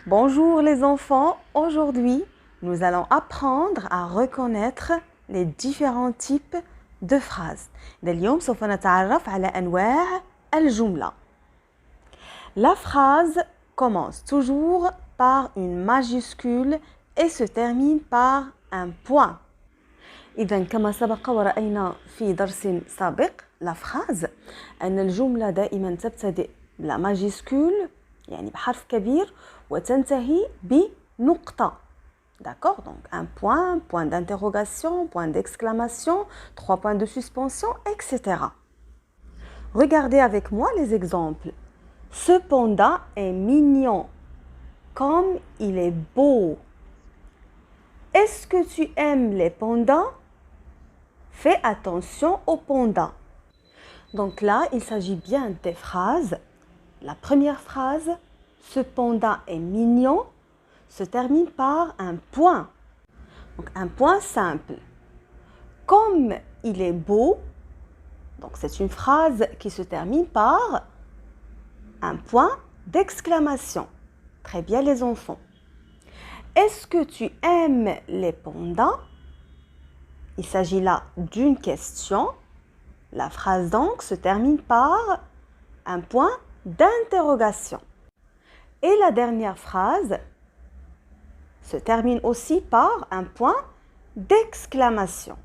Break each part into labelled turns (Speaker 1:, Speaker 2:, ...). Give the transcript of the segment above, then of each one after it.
Speaker 1: Bonjour les enfants, aujourd'hui nous allons apprendre à reconnaître les différents types de phrases. اليوم سوف نتعرف على أنواع الجملة. La phrase commence toujours par une majuscule et se termine par un point. إذن كما سبق ورأينا في درس سابق la phrase أن الجملة دائما تبتدئ بلا majuscule يعني بحرف كبير وتنتهي بنقطة. D'accord? Donc un point, point d'interrogation, point d'exclamation, 3 points de suspension, etc. Regardez avec moi les exemples. Ce panda est mignon, comme il est beau. Est-ce que tu aimes les pandas? Fais attention aux pandas. Donc là, il s'agit bien des phrases. La première phrase, ce panda est mignon, se termine par un point. Donc un point simple. Comme il est beau, donc c'est une phrase qui se termine par un point d'exclamation. Très bien les enfants. Est-ce que tu aimes les pandas? Il s'agit là d'une question. La phrase donc se termine par un point d'interrogation. Et la dernière phrase se termine aussi par un point d'exclamation.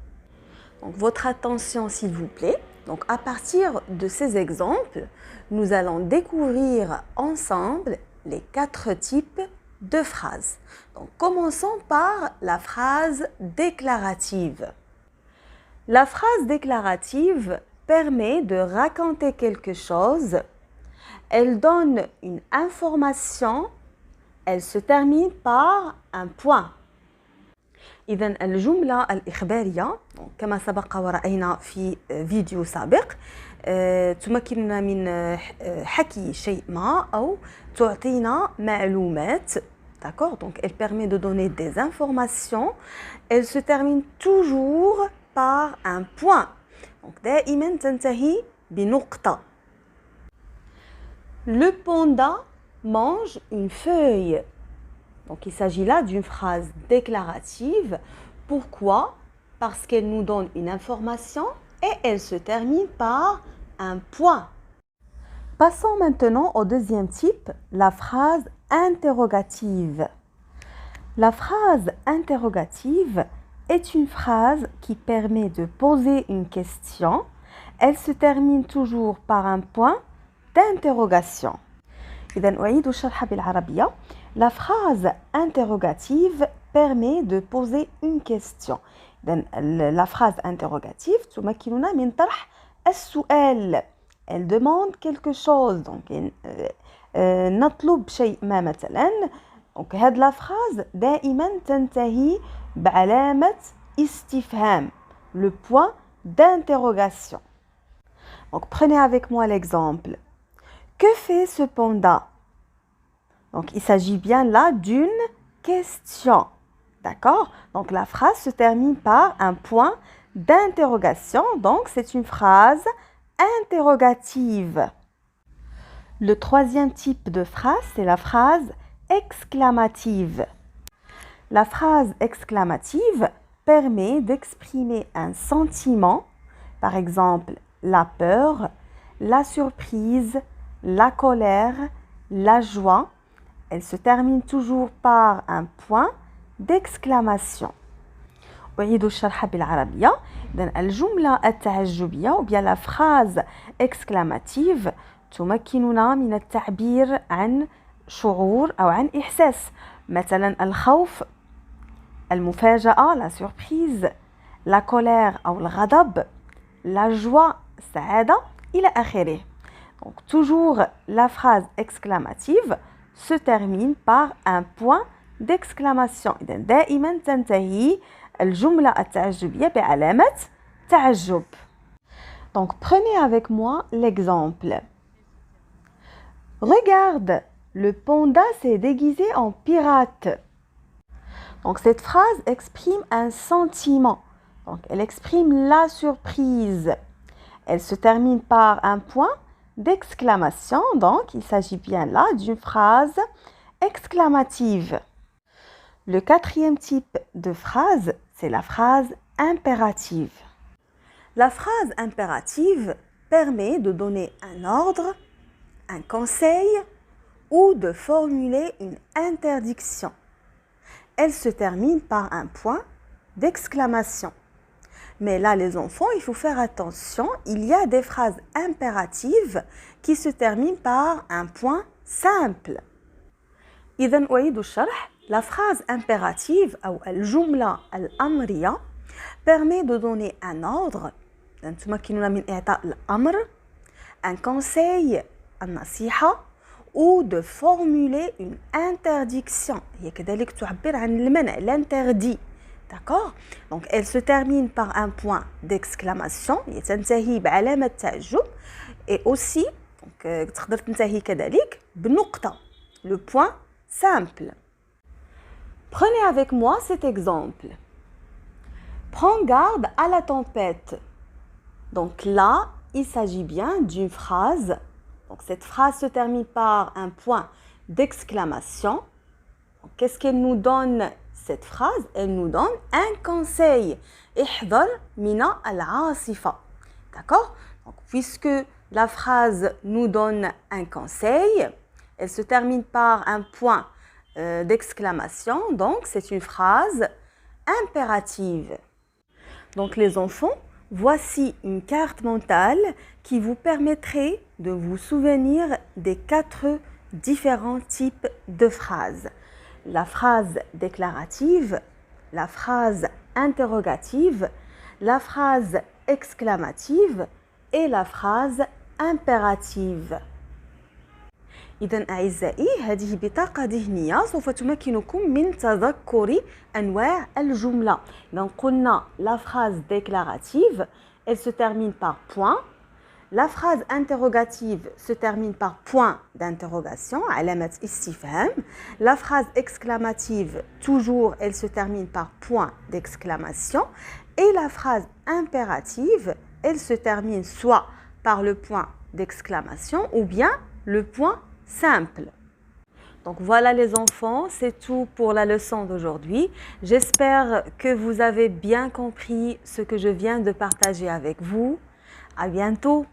Speaker 1: Donc votre attention s'il vous plaît. Donc à partir de ces exemples, nous allons découvrir ensemble les 4 types de phrases. Donc commençons par la phrase déclarative. La phrase déclarative permet de raconter quelque chose. Elle donne une information. Elle se termine par un point. إذن الجملة الإخبارية كما سبق ورأينا في فيديو سابق تمكننا من حكي شيء ما أو تعطينا معلومات. D'accord? Donc elle permet de donner des informations. Elle se termine toujours par un point. Donc دائما تنتهي بنقطة. Le panda mange une feuille. Donc il s'agit là d'une phrase déclarative. Pourquoi? Parce qu'elle nous donne une information et elle se termine par un point. Passons maintenant au deuxième type, la phrase interrogative. La phrase interrogative est une phrase qui permet de poser une question. Elle se termine toujours par un point d'interrogation. إذن أعيد الشرح بالعربية. La phrase interrogative permet de poser une question. إذن la phrase interrogative تمكننا من طرح السؤال. Elle demande quelque chose. Donc نطلب شيء ما مثلا. Donc هذه la phrase دائما تنتهي بعلامة استفهام. Le point d'interrogation. Donc prenez avec moi l'exemple. Que fait ce panda? Donc, il s'agit bien là d'une question. D'accord? Donc, la phrase se termine par un point d'interrogation. Donc, c'est une phrase interrogative. Le troisième type de phrase, c'est la phrase exclamative. La phrase exclamative permet d'exprimer un sentiment, par exemple, la peur, la surprise, la colère, la joie. Elle se termine toujours par un point d'exclamation. أعيد الشرح بالعربية. إذن الجملة التعجبية ou bien la phrase exclamative تمكننا من التعبير عن شعور أو عن إحساس. مثلا الخوف، المفاجأة la surprise، la colère أو الغضب، la joie السعادة إلى آخره. Donc, toujours la phrase exclamative se termine par un point d'exclamation. إذن دائما تنتهي الجملة التعجبية بعلامة تعجب. Donc, prenez avec moi l'exemple. Regarde, le panda s'est déguisé en pirate. Donc, cette phrase exprime un sentiment. Donc, elle exprime la surprise. Elle se termine par un point d'exclamation. Donc, il s'agit bien là d'une phrase exclamative. Le quatrième type de phrase, c'est la phrase impérative. La phrase impérative permet de donner un ordre, un conseil ou de formuler une interdiction. Elle se termine par un point d'exclamation. Mais là, les enfants, il faut faire attention. Il y a des phrases impératives qui se terminent par un point simple. إذن أعيد الشرح. La phrase impérative ou الجملة الأمرية permet de donner un ordre. تمكننا من إعطاء الأمر, un conseil, النصيحة, ou de formuler une interdiction. هي كذلك تعبر عن المنع, l'interdit. D'accord? Donc, elle se termine par un point d'exclamation. تنتهي بعلامة تعجب. Et aussi, تقدر تنتهي كذلك بنقطة. Le point simple. Prenez avec moi cet exemple. Prends garde à la tempête. Donc là, il s'agit bien d'une phrase. Donc cette phrase se termine par un point d'exclamation. Qu'est-ce qu'elle nous donne, cette phrase? Elle nous donne un conseil. احذر من العاصفة. D'accord? Donc puisque la phrase nous donne un conseil, elle se termine par un point d'exclamation. Donc c'est une phrase impérative. Donc les enfants, voici une carte mentale qui vous permettrait de vous souvenir des 4 différents types de phrases. La phrase déclarative, la phrase interrogative, la phrase exclamative et la phrase impérative. إذن أعزائي هذه بطاقة ذهنية سوف تمكنكم من تذكر أنواع الجملة. إذن قلنا la phrase déclarative, elle se termine par point. La phrase interrogative se termine par point d'interrogation, علامة استفهام. La phrase exclamative, toujours, elle se termine par point d'exclamation. Et la phrase impérative, elle se termine soit par le point d'exclamation ou bien le point simple. Donc voilà les enfants, c'est tout pour la leçon d'aujourd'hui. J'espère que vous avez bien compris ce que je viens de partager avec vous. À bientôt.